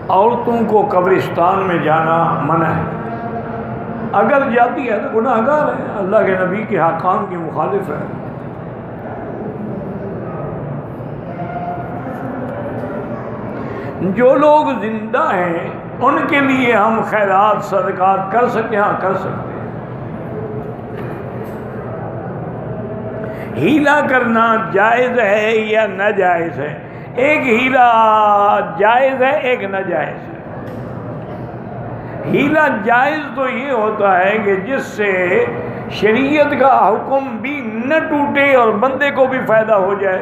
عورتوں کو قبرستان میں جانا منع ہے، اگر جاتی ہے تو گناہ گار ہے، اللہ کے نبی کے احکام کی مخالف ہے۔ جو لوگ زندہ ہیں ان کے لیے ہم خیرات صدقات کر سکتے ہیں، ہاں کر سکتے ہیں۔ ہیلا کرنا جائز ہے یا ناجائز ہے؟ ایک ہیلا جائز ہے، ایک ناجائز ہے۔ ہیلا جائز تو یہ ہوتا ہے کہ جس سے شریعت کا حکم بھی نہ ٹوٹے اور بندے کو بھی فائدہ ہو جائے۔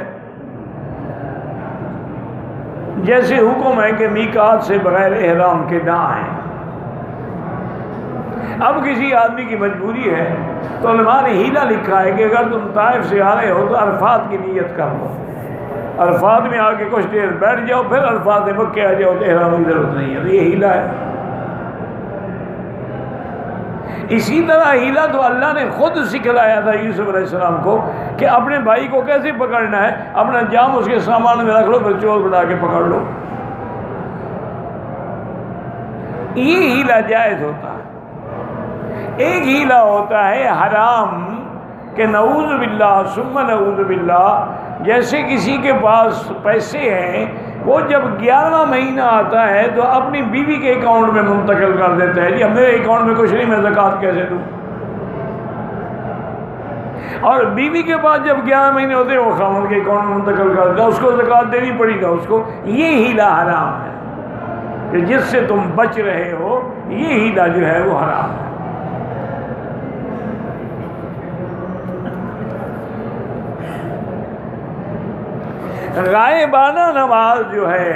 جیسے حکم ہے کہ میقات سے بغیر احرام کے نہ آئیں۔ اب کسی آدمی کی مجبوری ہے تو علماء نے ہیلا لکھا ہے کہ اگر تم طائف سے آ رہے ہو تو عرفات کی نیت کر لو، عرفات میں آ کے کچھ دیر بیٹھ جاؤ، پھر عرفات میں مکے آ جاؤ تو احرام کی ضرورت نہیں ہے۔ تو یہ ہیلا ہے۔ اسی طرح ہیلا تو اللہ نے خود سکھلایا تھا یوسف علیہ السلام کو کہ اپنے بھائی کو کیسے پکڑنا ہے، اپنا جام اس کے سامان میں رکھ لو، پھر چور بنا کے پکڑ لو۔ یہ ہیلا جائز ہوتا ہے۔ ایک ہیلا ہوتا ہے حرام کہ نعوذ باللہ ثم نعوذ باللہ، جیسے کسی کے پاس پیسے ہیں، وہ جب 11واں مہینہ آتا ہے تو اپنی بیوی کے اکاؤنٹ میں منتقل کر دیتا ہے، جی اب میرے اکاؤنٹ میں کچھ نہیں، میں زکوٰۃ کیسے دوں؟ اور بیوی کے پاس جب 11 مہینے ہوتے ہیں وہ خاوند کے اکاؤنٹ میں منتقل کر دیتا ہے، اس کو زکوٰۃ دینی پڑی گا اس کو۔ یہ ہیلا حرام ہے کہ جس سے تم بچ رہے ہو، یہ ہیلا جو ہے وہ حرام ہے۔ غائبانہ نماز جو ہے،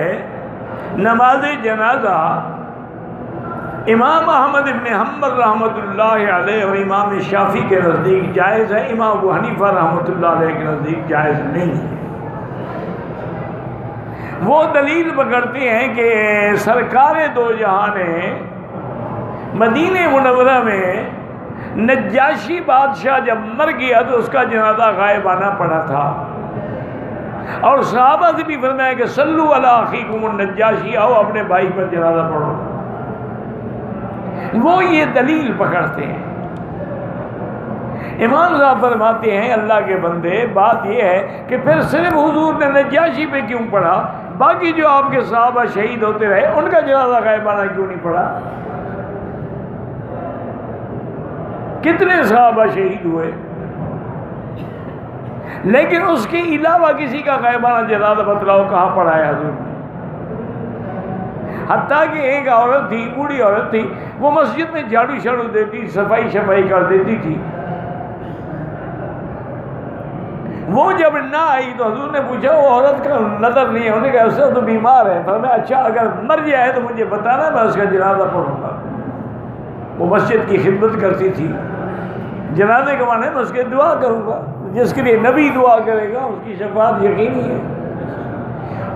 نماز جنازہ، امام احمد ابن حنبل رحمۃ اللہ علیہ اور امام شافعی کے نزدیک جائز ہے، امام ابو حنیفہ رحمۃ اللہ علیہ کے نزدیک جائز نہیں ہے۔ وہ دلیل پکڑتے ہیں کہ سرکار دو جہاں نے مدینہ منورہ میں نجاشی بادشاہ جب مر گیا تو اس کا جنازہ غائبانہ پڑا تھا، اور صحابہ سے بھی فرمایا کہ صلو علی اخیکم النجاشی، آؤ اپنے بھائی پر جنازہ پڑھو۔ وہ یہ دلیل پکڑتے ہیں۔ امام صاحب فرماتے ہیں اللہ کے بندے، بات یہ ہے کہ پھر صرف حضور نے نجاشی پہ کیوں پڑھا، باقی جو آپ کے صحابہ شہید ہوتے رہے ان کا جنازہ غائبانہ کیوں نہیں پڑھا؟ کتنے صحابہ شہید ہوئے، لیکن اس کے علاوہ کسی کا غائبانہ جنازہ بتلاؤ کہاں پڑھایا حضور نے؟ حتیٰ کہ ایک عورت تھی، بوڑھی عورت تھی، وہ مسجد میں جھاڑو شاڑو دیتی، صفائی شفائی کر دیتی تھی۔ وہ جب نہ آئی تو حضور نے پوچھا وہ عورت کا نظر نہیں ہے، انہوں نے کہا اس سے تو بیمار ہے۔ فرمایا اچھا اگر مر جائے تو مجھے بتانا، میں اس کا جنازہ پڑھوں گا۔ وہ مسجد کی خدمت کرتی تھی، جنازے کے معنی میں اس کے دعا کروں گا، جس کے لیے نبی دعا کرے گا اس کی شفاعت یقینی ہے۔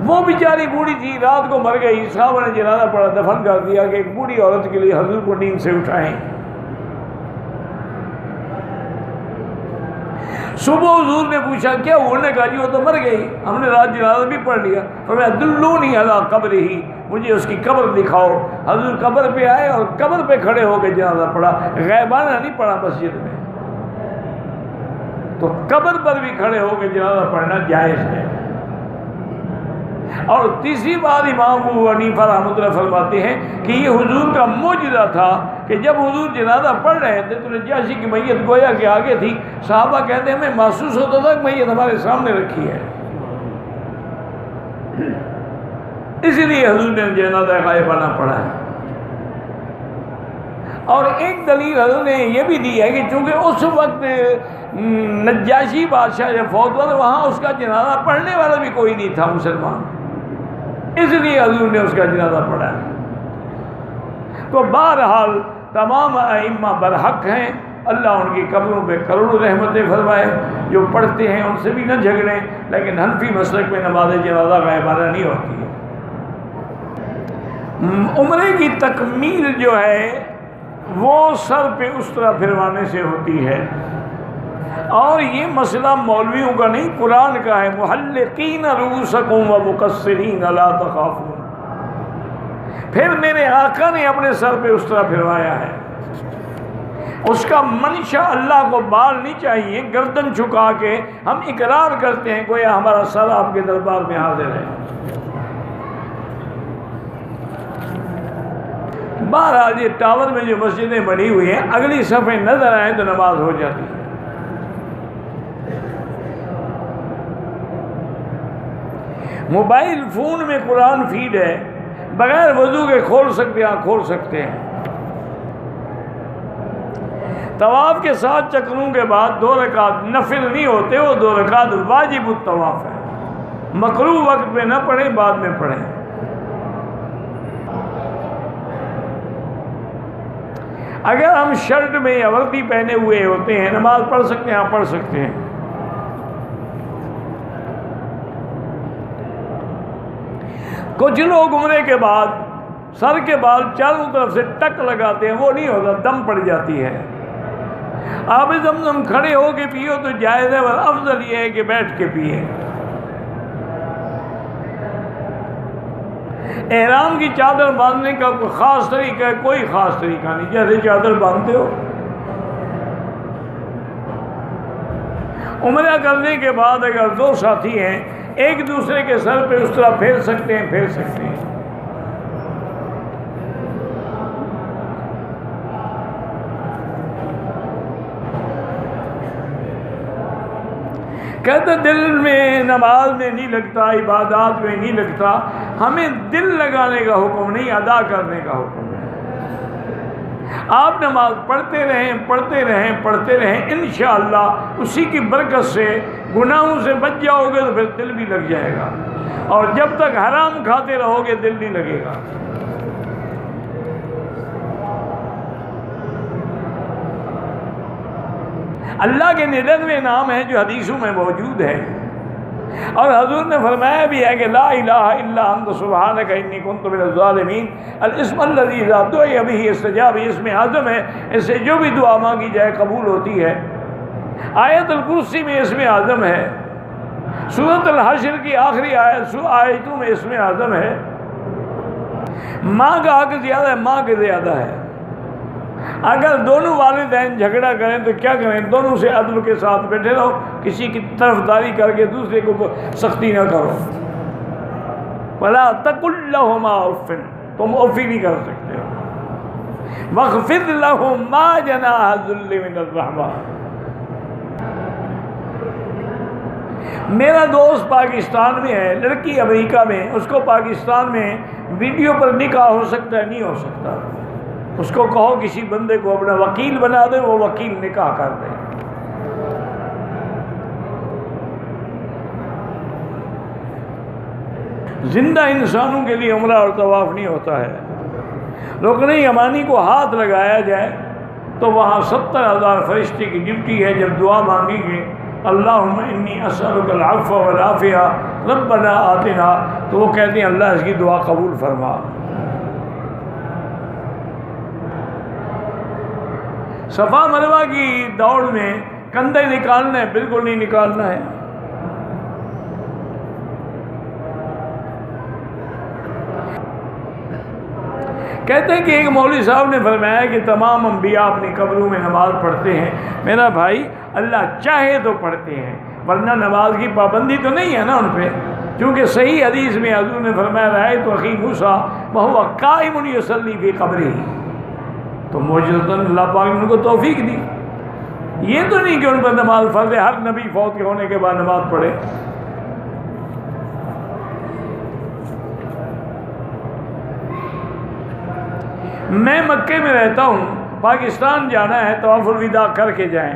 وہ بیچاری بوڑھی تھی، رات کو مر گئی، صحابہ نے جنازہ پڑھا، دفن کر دیا کہ ایک بوڑھی عورت کے لیے حضور کو نیند سے اٹھائیں۔ صبح حضور نے پوچھا کیا انہوں نے کہا جی وہ تو مر گئی، ہم نے رات جنازہ بھی پڑھ لیا۔ فرمایا دلونی علی قبرہ، مجھے اس کی قبر دکھاؤ۔ حضور قبر پہ آئے اور قبر پہ کھڑے ہو کے جنازہ پڑھا، غائبانہ نہیں پڑھا مسجد میں۔ تو قبر پر بھی کھڑے ہو کے جنازہ پڑھنا جائز ہے۔ اور تیسری بات امام ابو حنیفہ رحمۃ اللہ فرماتے ہیں کہ یہ حضور کا معجزہ تھا کہ جب حضور جنازہ پڑھ رہے تھے تو نجاشی کی میت گویا کے آگے تھی، صحابہ کہتے ہیں ہمیں محسوس ہوتا تھا کہ میت ہمارے سامنے رکھی ہے، اسی لیے حضور نے جنازہ غائبانہ پڑھا ہے۔ اور ایک دلیل حضور نے یہ بھی دی ہے کہ چونکہ اس وقت نجاشی بادشاہ جب فوت ہوا تو وہاں اس کا جنازہ پڑھنے والا بھی کوئی نہیں تھا مسلمان، اس لیے حضور نے اس کا جنازہ پڑھا ہے۔ تو بہرحال تمام ائمہ برحق ہیں، اللہ ان کی قبروں پہ کروڑوں رحمتیں فرمائے، جو پڑھتے ہیں ان سے بھی نہ جھگڑیں، لیکن حنفی مسلک میں نماز جنازہ غائبانہ نہیں ہوتی ہے۔ عمرے کی تکمیل جو ہے وہ سر پہ اس طرح پھروانے سے ہوتی ہے، اور یہ مسئلہ مولویوں کا نہیں قرآن کا ہے، محلقین رؤوسکم و مقصرین لا تخافون۔ پھر میرے آقا نے اپنے سر پہ اس طرح پھروایا ہے. اس کا منشا اللہ کو بال نہیں چاہیے. گردن جھکا کے ہم اقرار کرتے ہیں گویا ہمارا سر آپ کے دربار میں حاضر ہے. بہرحال یہ ٹاور میں جو مسجدیں بنی ہوئی ہیں اگلی صفحے نظر آئے تو نماز ہو جاتی ہے. موبائل فون میں قرآن فیڈ ہے, بغیر وضو کے کھول سکتے ہیں, کھول سکتے ہیں. طواف کے 7 چکروں کے بعد 2 رکعت نفل نہیں ہوتے, وہ 2 رکعت واجب الطواف ہے. مکروہ وقت میں نہ پڑھیں, بعد میں پڑھیں. اگر ہم شرٹ میں یا وردی پہنے ہوئے ہوتے ہیں نماز پڑھ سکتے ہیں, پڑھ سکتے ہیں. کچھ لوگ عمرے کے بعد سر کے بال چاروں طرف سے ٹک لگاتے ہیں, وہ نہیں ہوتا, دم پڑ جاتی ہے. آپ زمزم کھڑے ہو کے پیو تو جائز ہے, اور افضل یہ ہے کہ بیٹھ کے پیے. احرام کی چادر باندھنے کا کوئی خاص طریقہ ہے؟ کوئی خاص طریقہ نہیں. جیسے چادر باندھتے ہو. عمرہ کرنے کے بعد اگر 2 ساتھی ہیں ایک دوسرے کے سر پہ اس طرح پھیر سکتے ہیں, پھیر سکتے ہیں. کہتے دل میں نماز میں نہیں لگتا, عبادات میں نہیں لگتا. ہمیں دل لگانے کا حکم نہیں, ادا کرنے کا حکم ہے. آپ نماز پڑھتے رہیں, پڑھتے رہیں, پڑھتے رہیں, انشاءاللہ اسی کی برکت سے گناہوں سے بچ جاؤ گے تو پھر دل بھی لگ جائے گا. اور جب تک حرام کھاتے رہو گے دل نہیں لگے گا. اللہ کے 99 نام ہیں جو حدیثوں میں موجود ہیں, اور حضور نے فرمایا بھی ہے کہ لا الہ الا انت سبحانک انی کنت من الظالمین. الاسم الذی اذا دعی بہ استجاب, اس میں اعظم ہے, اس سے جو بھی دعا مانگی جائے قبول ہوتی ہے. آیت الکرسی میں اس میں اعظم ہے. سورۃ الحشر کی آخری آیتوں میں اس میں اعظم ہے. ماں کا حق زیادہ ہے, ماں کے زیادہ ہے. اگر دونوں والدین جھگڑا کریں تو کیا کریں؟ دونوں سے عدل کے ساتھ بیٹھے رہو, کسی کی طرفداری کر کے دوسرے کو سختی نہ کرو. وَلَا تَقُلْ لَهُمَا اُفٍّ, تم اوفی نہیں کر سکتے ہو. وَاخْفِضْ لَهُمْ مَا جَنَاحَ الذُّلِّ مِنَ الرَّحْمَةِ. میرا دوست پاکستان میں ہے, لڑکی امریکہ میں, اس کو پاکستان میں ویڈیو پر نکاح ہو سکتا ہے؟ نہیں ہو سکتا. اس کو کہو کسی بندے کو اپنا وکیل بنا دے, وہ وکیل نکاح کر دے. زندہ انسانوں کے لیے عمرہ اور طواف نہیں ہوتا ہے. رکن یمانی کو ہاتھ لگایا جائے تو وہاں 70,000 فرشتے کی ڈیوٹی ہے. جب دعا مانگیں گے اللہم انی اسألک العفو والعافیہ ربنا آتنا, تو وہ کہتے ہیں اللہ اس کی دعا قبول فرما. صفا مروہ کی دوڑ میں کندھے نکالنا ہے؟ بالکل نہیں نکالنا ہے. کہتے ہیں کہ ایک مولوی صاحب نے فرمایا کہ تمام انبیاء اپنی قبروں میں نماز پڑھتے ہیں. میرا بھائی, اللہ چاہے تو پڑھتے ہیں, ورنہ نماز کی پابندی تو نہیں ہے نا ان پہ. کیونکہ صحیح حدیث میں حضور نے فرمایا رأیت اخی موسیٰ وہو قائم یصلی فی قبرہ, تو موجوداً اللہ پاک نے ان کو توفیق دی. یہ تو نہیں کہ ان پر نماز فرض ہے, ہر نبی فوت کے ہونے کے بعد نماز پڑھے. میں مکے میں رہتا ہوں, پاکستان جانا ہے, طواف الوداع کر کے جائیں.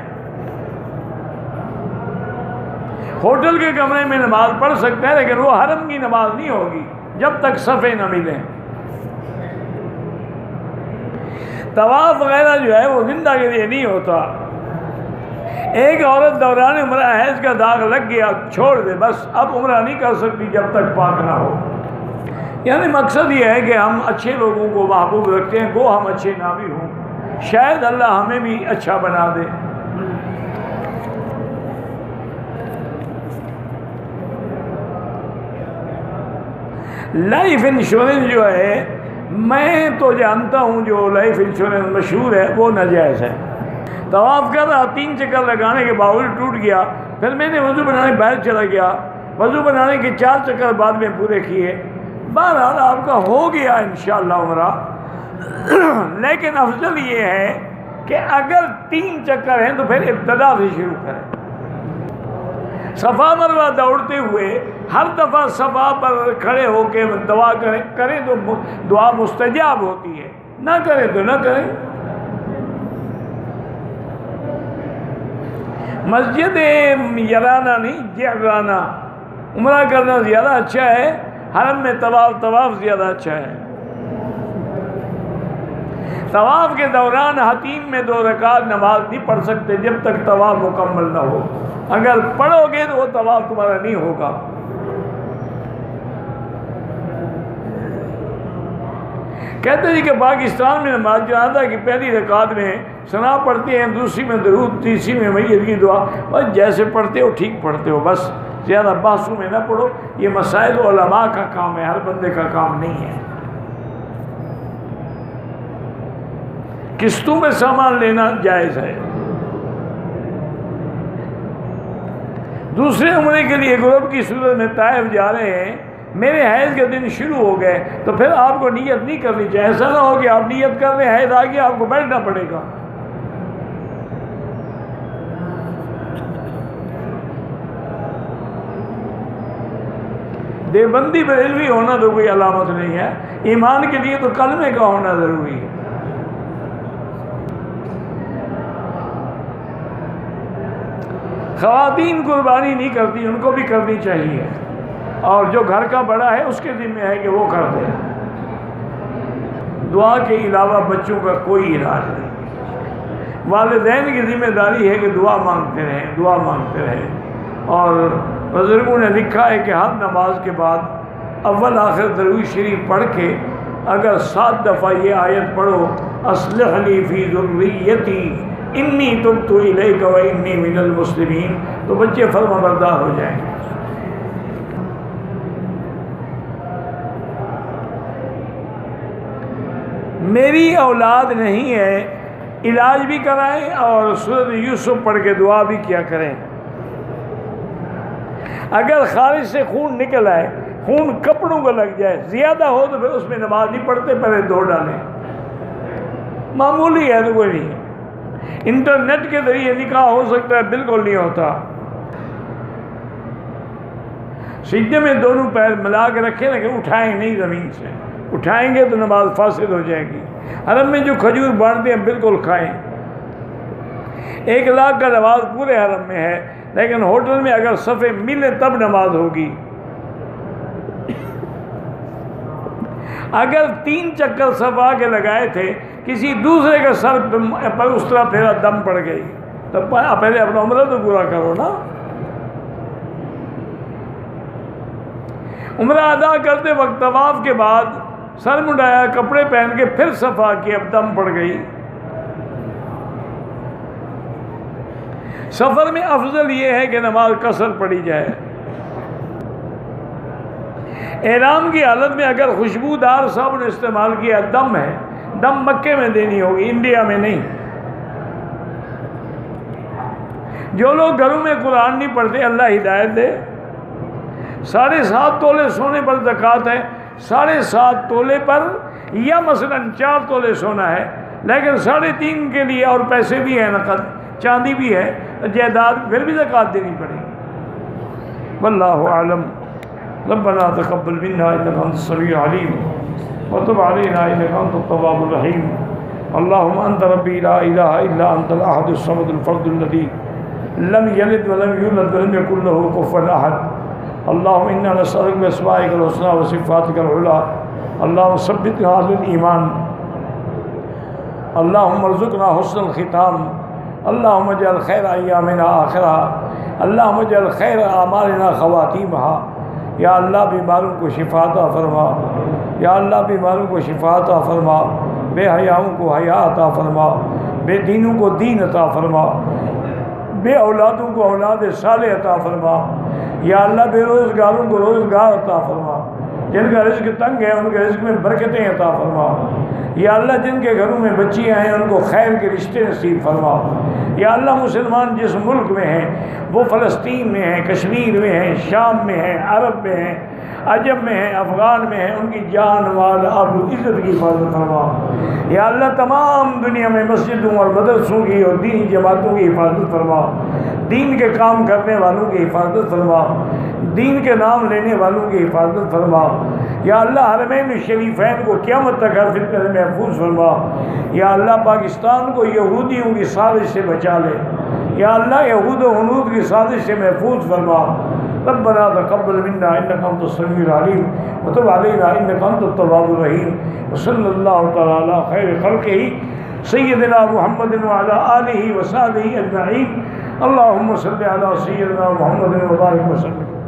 ہوٹل کے کمرے میں نماز پڑھ سکتے ہیں, لیکن وہ حرم کی نماز نہیں ہوگی جب تک صفے نہ ملیں. طواف وغیرہ جو ہے وہ زندہ کے لیے نہیں ہوتا. ایک عورت دوران عمرہ حیض کا داغ لگ گیا, چھوڑ دے بس, اب عمرہ نہیں کر سکتی جب تک پاک نہ ہو. یعنی مقصد یہ ہے کہ ہم اچھے لوگوں کو محبوب رکھتے ہیں, گو ہم اچھے نہ بھی ہوں, شاید اللہ ہمیں بھی اچھا بنا دے. لائف انشورنس جو ہے میں تو جانتا ہوں جو لائف انشورنس مشہور ہے وہ ناجائز ہے. طواف کر رہا 3 چکر لگانے کے باوجود ٹوٹ گیا، پھر میں نے وضو بنانے باہر چلا گیا، وضو بنانے کے 4 چکر بعد میں پورے کیے. بہرحال آپ کا ہو گیا انشاءاللہ عمرہ، لیکن افضل یہ ہے کہ اگر 3 چکر ہیں تو پھر ابتدا سے شروع کریں. صفا مروہ دوڑتے ہوئے ہر دفعہ صفا پر کھڑے ہو کے دعا کریں تو دعا مستجاب ہوتی ہے، نہ کریں تو نہ کریں. مسجد یارانہ نہیں جعرانہ عمرہ کرنا زیادہ اچھا ہے، حرم میں طواف زیادہ اچھا ہے. طواف کے دوران حتیم میں 2 رکعت نماز نہیں پڑھ سکتے جب تک طواف مکمل نہ ہو. اگر پڑھو گے تو وہ طواف تمہارا نہیں ہوگا. کہتے ہیں کہ پاکستان میں نماز جنازہ کی پہلی رکعت میں ثنا پڑھتے ہیں، دوسری میں درود، تیسری میں میت کی دعا. بس جیسے پڑھتے ہو ٹھیک پڑھتے ہو، بس زیادہ بحثوں میں نہ پڑھو. یہ مسائل علماء کا کام ہے، ہر بندے کا کام نہیں ہے. قسطوں میں سامان لینا جائز ہے. دوسرے عمرے کے لیے گروپ کی صورت میں طائف جا رہے ہیں، میرے حیض کے دن شروع ہو گئے تو پھر آپ کو نیت نہیں کرنی چاہیے. ایسا نہ ہو کہ آپ نیت کر رہے ہیں، حیض آ گیا آپ کو بیٹھنا پڑے گا. دیوبندی بریلوی ہونا تو کوئی علامت نہیں ہے، ایمان کے لیے تو کلمے کا ہونا ضروری ہے. خواتین قربانی نہیں کرتی، ان کو بھی کرنی چاہیے، اور جو گھر کا بڑا ہے اس کے ذمہ ہے کہ وہ کر دے. دعا کے علاوہ بچوں کا کوئی علاج نہیں. والدین کی ذمہ داری ہے کہ دعا مانگتے رہیں. اور بزرگوں نے لکھا ہے کہ ہر نماز کے بعد اول آخر درود شریف پڑھ کے اگر 7 دفعہ یہ آیت پڑھو، اصلح لی فی ذریتی انی تبت الیک و انی من المسلمین، تو بچے فرمانبردار ہو جائیں گے. میری اولاد نہیں ہے، علاج بھی کرائیں اور سورۃ یوسف پڑھ کے دعا بھی کیا کریں. اگر خارج سے خون نکل آئے، خون کپڑوں کو لگ جائے، زیادہ ہو تو پھر اس میں نماز نہیں پڑھتے، پہلے دھو ڈالیں. معمولی ہے تو کوئی نہیں. انٹرنیٹ کے ذریعے نکاح ہو سکتا ہے، بالکل نہیں ہوتا. سجدے میں دونوں پیر ملا کے رکھیں لیکن اٹھائیں نہیں زمین سے. اٹھائیں گے تو نماز فاسد ہو جائے گی. حرم میں جو کھجور بانٹتے ہیں بالکل کھائیں. 1 لاکھ کا نماز پورے حرم میں ہے، لیکن ہوٹل میں اگر صفے ملے تب نماز ہوگی. اگر 3 چکر صفا کے لگائے تھے، کسی دوسرے کا سر پر اس طرح پھیرا دم پڑ گئی تو پہلے اپنا عمرہ تو پورا کرو نا. عمرہ ادا کرتے وقت طواف کے بعد سر مڈایا، کپڑے پہن کے پھر صفا کی، اب دم پڑ گئی. سفر میں افضل یہ ہے کہ نماز قصر پڑھی جائے. احرام کی حالت میں اگر خوشبودار صابن استعمال کیا، دم ہے، دم مکے میں دینی ہوگی، انڈیا میں نہیں. جو لوگ گھروں میں قرآن نہیں پڑھتے، اللہ ہدایت دے. 7.5 تولے سونے پر زکوٰۃ ہے. 7.5 تولے پر، یا مثلا 4 تولے سونا ہے لیکن 3.5 کے لیے اور پیسے بھی ہیں، نقد چاندی بھی ہے، جائیداد، پھر بھی زکوٰۃ دینی پڑے گی. واللہ اعلم. ربنا تقبل منا انك انت السميع العليم وتب علينا انك انت التواب الرحيم. اللهم انت ربي لا اله الا انت الاحد الصمد الفرد الذي لم يلد ولم يولد ولم يكن له كفوا احد. اللهم انا نسالك باسمائك الحسنى وصفاتك العلى اللهم ثبتنا على الايمان. اللهم ارزقنا حسن الختام. اللهم اجعل خير ايامنا آخرها. اللهم اجعل خير اعمالنا خواتيمها. یا اللہ بیماروں کو شفا عطا فرما. یا اللہ بیماروں کو شفا عطا فرما. بے حیاؤں کو حیا عطا فرما. بے دینوں کو دین عطا فرما. بے اولادوں کو اولاد صالح عطا فرما. یا اللہ بے روزگاروں کو روزگار عطا فرما. جن کا رزق تنگ ہے ان کے رزق میں برکتیں عطا فرما۔ یا اللہ جن کے گھروں میں بچیاں ہیں ان کو خیر کے رشتے نصیب فرما۔ یا اللہ مسلمان جس ملک میں ہیں، وہ فلسطین میں ہیں، کشمیر میں ہیں، شام میں ہیں، عرب میں ہیں، عجم میں ہیں، افغان میں ہیں، ان کی جان مال آبرو عزت کی حفاظت فرما۔ یا اللہ تمام دنیا میں مسجدوں اور مدرسوں کی اور دینی جماعتوں کی حفاظت فرما، دین کے کام کرنے والوں کی حفاظت فرما، دین کے نام لینے والوں کی حفاظت فرما۔ یا اللہ حرمین شریفین کو قیامت تک ہر فتنے سے محفوظ فرما۔ یا اللہ پاکستان کو یہودیوں کی سازش سے بچا لے۔ یا اللہ یہود و ہنود کی سازش سے محفوظ فرما۔ ربنا تقبل منا انك انت السميع العليم وتب علينا انك انت التواب الرحيم وصلى الله تعالى على خير خلقه سيدنا محمد وعلى اله وصحبه اجمعين اللهم صل على سيدنا محمد وبارك وسلم۔